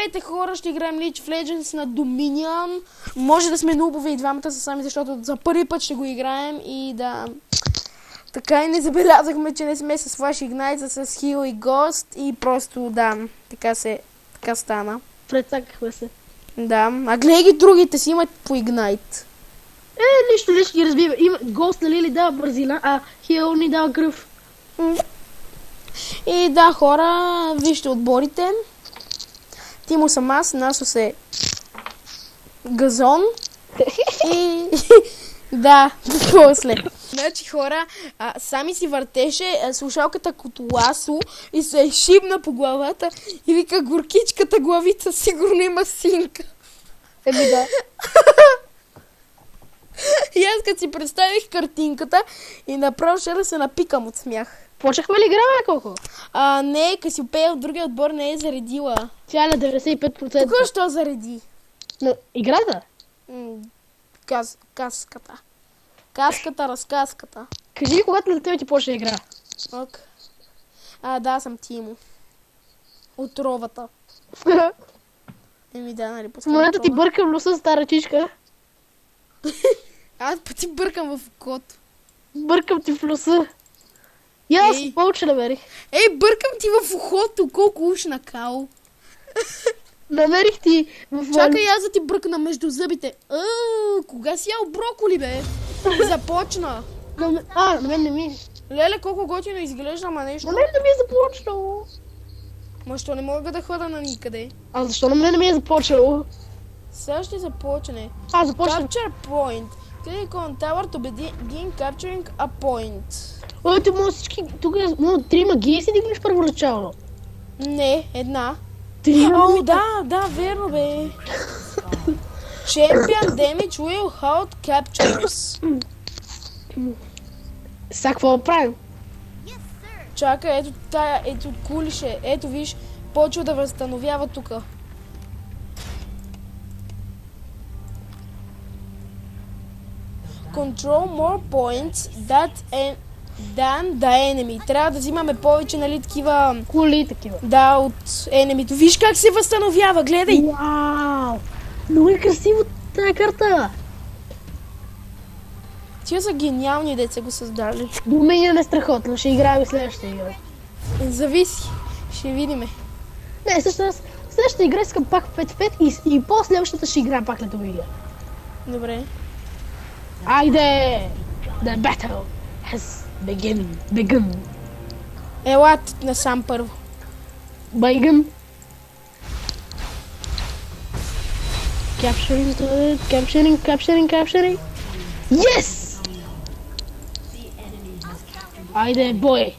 Здравейте хора, ще играем League of Legends на Dominion. Може да сме нубове и двамата са сами, защото за първи път ще го играем и да... Така и не забелязахме, че не сме с Flash Ignite, с Heal и Ghost и просто да, така стана. Прецакахме се. Да, а гледай ги другите си имат по Ignite. Нищо ги разбива. Ghost нали ли дава бързина, а Heal ни дава кръв. И да, хора, вижте отборите. Тимо съм аз, Насос е Газон. И да, после. Значи хора, сами си въртеше слушалката като ласо и се шибна по главата и вика горкичката главица сигурно има синка. Да. И аз като си представих картинката и направо ще да се напикам от смях. Почнахме ли играме колко? Не, Касиопея от другия отбор не е заредила. Тя е на 95%. Тук що зареди? На играта? Каската. Каската, разказката. Кажи ми, когато на тебе ти почне игра. Ок. Да, съм Тимо. Отровата. Да, нали В момента ти бъркам носа, стара чичка. Аз пъти бъркам в окото. Бъркам ти в носа. И аз повече намерих. Бъркам ти в ухото, колко уж накал. Намерих ти в... Чакай аз да ти бръкна между зъбите. Кога си ял броколи, бе? Започна. На мен не ми. Леле, колко готино изглежда, ама нещо. На мен не ми е започнало. Ма що не мога да хода на никъде? А защо на мен не ми е започнало? Сега ще започне. Започна. Capture point. Click on tower to begin capturing a point. Ти може всички... Тук е 3 магии си дигнеш първоначално. Не, една. Да, верно бе. Champion damage will hold captures. Сега какво правим? Чакай, ето кулише. Ето виж, почва да възстановява тука. Control more points than the enemy. Трябва да взимаме повече, нали, такива... Кули такива. Да, от enemy-то. Виж как се възстановява, гледай! Вау! Много е красиво тая карта! Тия са гениални деца го създали. Dominion е страхотно, ще играем и следващата игра. Зависи, ще видиме. Не, следващата игра искам пак 5-5 и по-следващата ще играем пак на Dominion. Добре. Айде! The battle has begun. Ела насам първо. Байгън. Capturing. Yes! Айде, бой!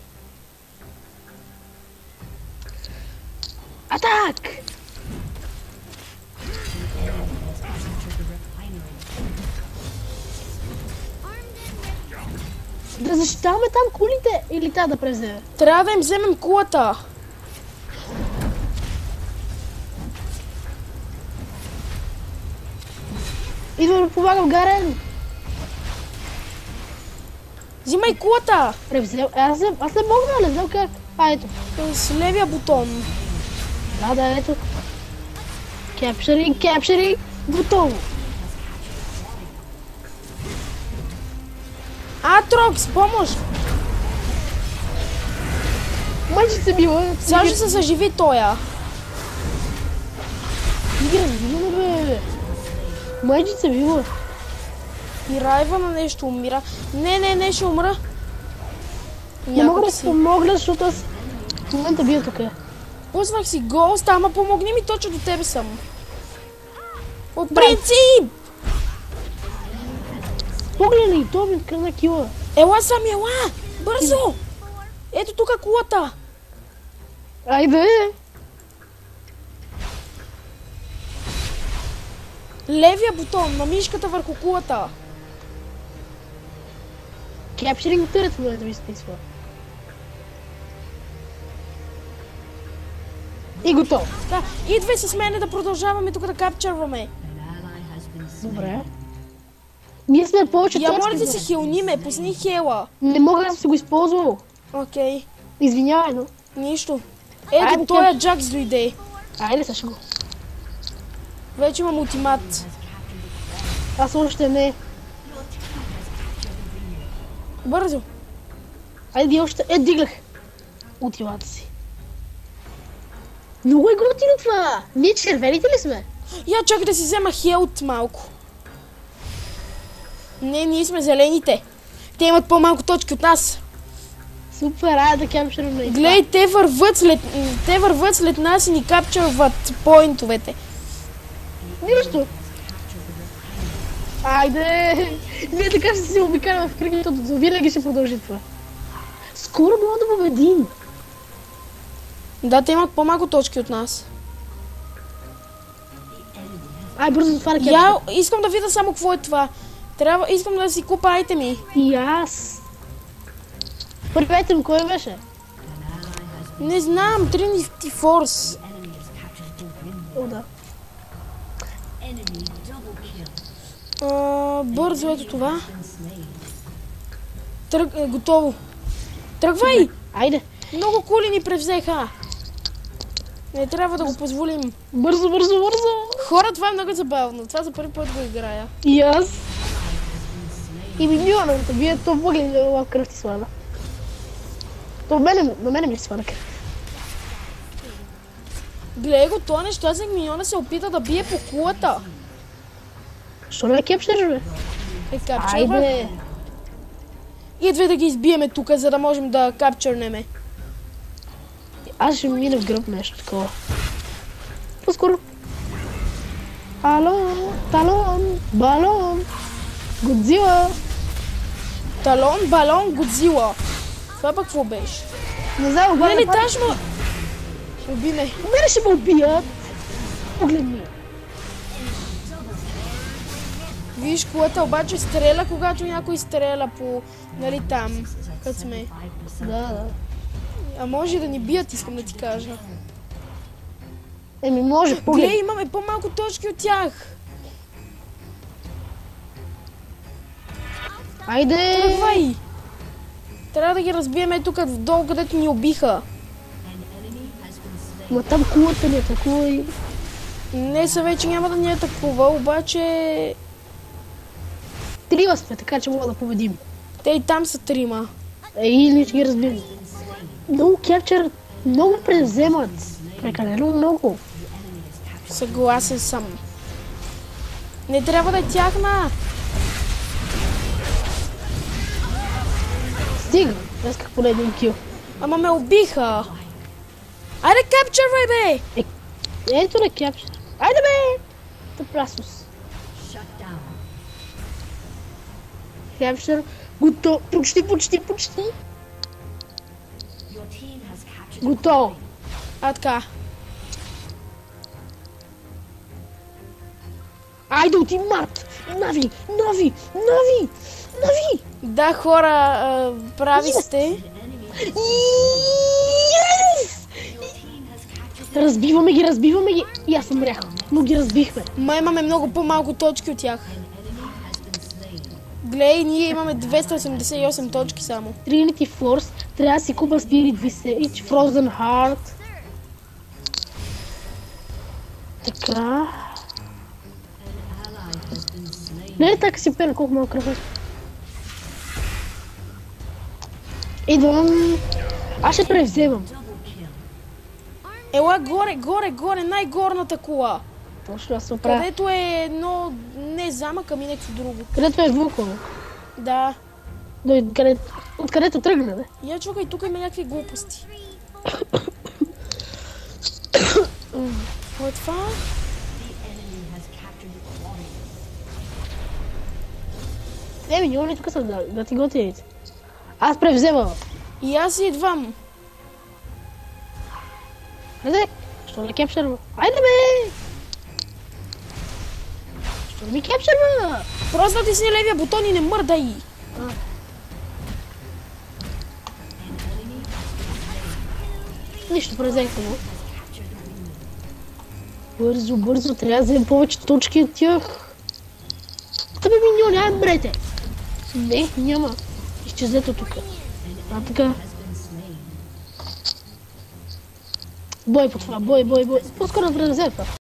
Атак! Да защитаваме там кулите или та да преземе? Трябва да им вземем кулата. Идвам да помагам, Гарен! Взимай кулата! Аз не мога, не знам как. Ето. С левия бутон. Да, ето. Capturing, бутон. Атрокс, помощ! Майчица била. Сега ще се съживи тоя. Игра, бе. Майчица била. И райва на нещо умира. Не, ще умра. Не мога да си помогна, защото аз в момента бия тук. Пуснах си Ghost, ама помогни ми, точно до тебе съм. По принцип! Погледни, то ми откръна кила. Ела сам, бързо! Ето тук кулата. Айде! Левия бутон на мишката върху кулата. Capturing turret в момента ми списва. И готов. Да, идвай с мене да продължаваме тук да капчърваме. Добре. Ние сме повече точки. Я моля да се хилниме, пусни хела. Не мога да си го използвал. Окей. Извинявай, но. Нищо. Ето, той Джакс дойде. Айде, сега ще го. Вече имам ултимат. Аз още не. Бързо. Айде още. Дигнах ултимата си. Много е готино това. Ние червените ли сме? Я чакай да си взема хелт малко. Не, ние сме зелените. Те имат по-малко точки от нас. Супер, айде да кемшерваме. Глей, те върват след нас и ни капчърват поинтовете. Нищо. Айде! Ние така ще се обикаляме в кръг, винаги ще продължи това. Скоро мога да победим. Да, те имат по-малко точки от нас. Ай, бързо затваря кемшер. Я искам да видя само какво е това. Искам да си купа айтеми. И аз. Първи айтем кой беше? Не знам, Trinity Force. О, да. Бързо, ето това. Готово. Тръгвай! Айде. Много кули ни превзеха. Не трябва да го позволим. Бързо, бързо, бързо. Хора, това е много забавно. Това за първи път го играя. И аз. И миньоната, вие то въгледа в кръв ти слана. То на мене ми свана кръв. Гледай го, това нещо, аз миньона се опита да бие по кулата. Що не кепшер, бе? Капчърва. Айде. Идвай да ги избиеме тук, за да можем да капчърнеме. Аз ще мина в гръб нещо такова. По-скоро. Алон, талон, балон, Годзила. Талон, балон, Годзила. Това пък какво беше? Не знам, Не леташ, ма... Уби ме. Мене ще ме убият. Погледни. Виж, колата обаче стреля, когато някой стреля по... Нали там, къде сме. Да. А може да ни бият, искам да ти кажа. Еми може, Глей, погледни. имаме по-малко точки от тях. Айде. Тръгвай! Трябва да ги разбиеме тук долу, където ни убиха. Ма там кулата ни атакува и... Не, са вече няма да ни атакува, обаче... Трима сме, така че мога да победим. Те и там са трима. Или ще ги разбием. Много кепчер, много превземат. Прекалено много. Съгласен съм. Не трябва да е тяхна. Стига, аз как поне един кил. Ама ме убиха. Айде капчървай, бе! Ето на кепчер. Айде бе! Тъпрасус. Кепчер, готов. Почти. Готово. А така. Айде ултимат! Нови! Да, хора, прави сте. Yes! Разбиваме ги. И аз умрях, но ги разбихме. Ма имаме много по-малко точки от тях. Глей, ние имаме 288 точки само. Trinity Force, трябва да си купа Spirit Visage, Frozen Heart. Така. Не е така си пена колко малко кръв е. Идвам. Аз ще превземам. Ела горе, най-горната кола. Точно аз се оправя. Където е едно, не замък, ами нещо друго. Където е Вулкан. Да. Откъдето тръгна, бе. Я чукай, тук има някакви глупости. Какво е това? Миньони тук са да ти готините. Аз превземам. И аз идвам. Айде, що не кепшерва? Айде бе! Що не ми кепшерва? Просто натисни левия бутон и не мърдай. Нищо, превзехме го. Бързо, трябва да вземем повече точки от тях. Тъбе миньони, ай мрете! Не, няма. Изчезете тук. Така. Бой по това, бой. По-скоро да превзем това.